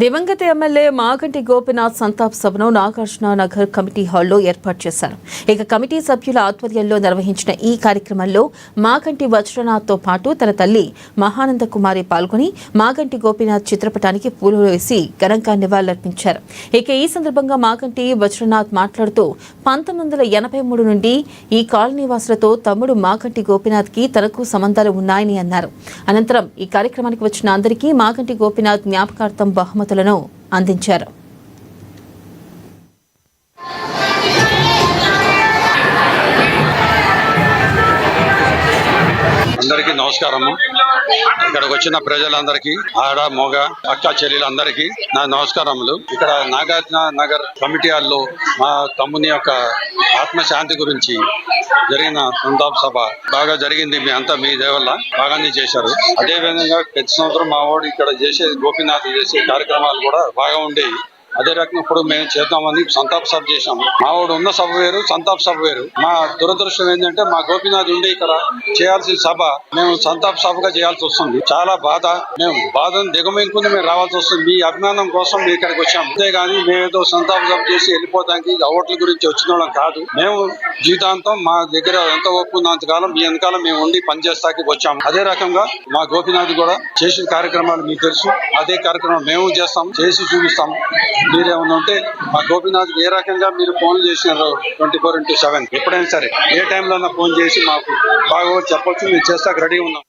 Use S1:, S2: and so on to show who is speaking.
S1: దివంగత ఎమ్మెల్యే మాగంటి గోపీనాథ్ సంతాప్ సభను నాగార్జున నగర్ కమిటీ హాల్లో ఏర్పాటు చేశారు. ఇక కమిటీ సభ్యుల ఆధ్వర్యంలో నిర్వహించిన ఈ కార్యక్రమంలో మాగంటి వజ్రనాథ్తో పాటు తన తల్లి మహానంద కుమారి పాల్గొని మాగంటి గోపీనాథ్ చిత్రపటానికి పూలు వేసి ఘనంగా నివాళులర్పించారు. ఇక ఈ సందర్భంగా మాగంటి వజ్రనాథ్ మాట్లాడుతూ 1983 నుండి ఈ కాలనీ వాసులతో తమ్ముడు మాగంటి గోపీనాథ్ కి తనకు సంబంధాలు ఉన్నాయని అన్నారు. అనంతరం ఈ కార్యక్రమానికి వచ్చిన అందరికీ మాగంటి గోపీనాథ్ జ్ఞాపకార్థం బహుమతులను అందించారు.
S2: అందరికీ నమస్కారము. ఇక్కడికి వచ్చిన ప్రజలందరికీ, ఆడ మోగ అక్క చెల్లెలందరికీ నా నమస్కారములు. ఇక్కడ నాగార్జున నగర్ కమిటీ హాల్లో మా తమ్ముని యొక్క ఆత్మశాంతి గురించి జరిగిన సంతాప సభ బాగా జరిగింది. మీ అంతా మీ దేవల్ల బాగానే చేశారు. అదే విధంగా ప్రతి సంవత్సరం మా వాడు ఇక్కడ చేసే గోపీనాథ్ చేసే కార్యక్రమాలు కూడా బాగా ఉండేవి. అదే రకంగా ఇప్పుడు మేము చేద్దామని సంతాప సభ చేశాము. మా వాడు ఉన్న సభ వేరు, సంతాప సభ వేరు. మా దురదృష్టం ఏంటంటే మా గోపీనాథ్ ఉండి ఇక్కడ చేయాల్సిన సభ మేము సంతాప సభగా చేయాల్సి వస్తుంది. చాలా బాధ. మేము బాధను దిగమింగుకుని మేము రావాల్సి వస్తుంది. మీ అభిమానం కోసం మేము ఇక్కడికి వచ్చాము. అంతేగాని మేమేదో సంతాప సభ చేసి వెళ్ళిపోవడానికి ఓట్ల గురించి వచ్చిన వాళ్ళం కాదు. మేము జీవితాంతం మా దగ్గర ఎంత ఒప్పుకున్నంత కాలం మీ వెనకాల మేము ఉండి పనిచేస్తాకి వచ్చాము. అదే రకంగా మా గోపీనాథ్ కూడా చేసిన కార్యక్రమాలు మీకు తెలుసు. అదే కార్యక్రమం మేము చేస్తాము, చేసి చూపిస్తాము. మీరేమన్నా ఉంటే మా గోపీనాథ్ ఏ రకంగా మీరు ఫోన్ చేసినారు 24/7 ఎప్పుడైనా సరే ఏ టైంలో ఫోన్ చేసి మాకు బాగా చెప్పొచ్చు. మేము చేస్తాక రెడీ ఉన్నాం.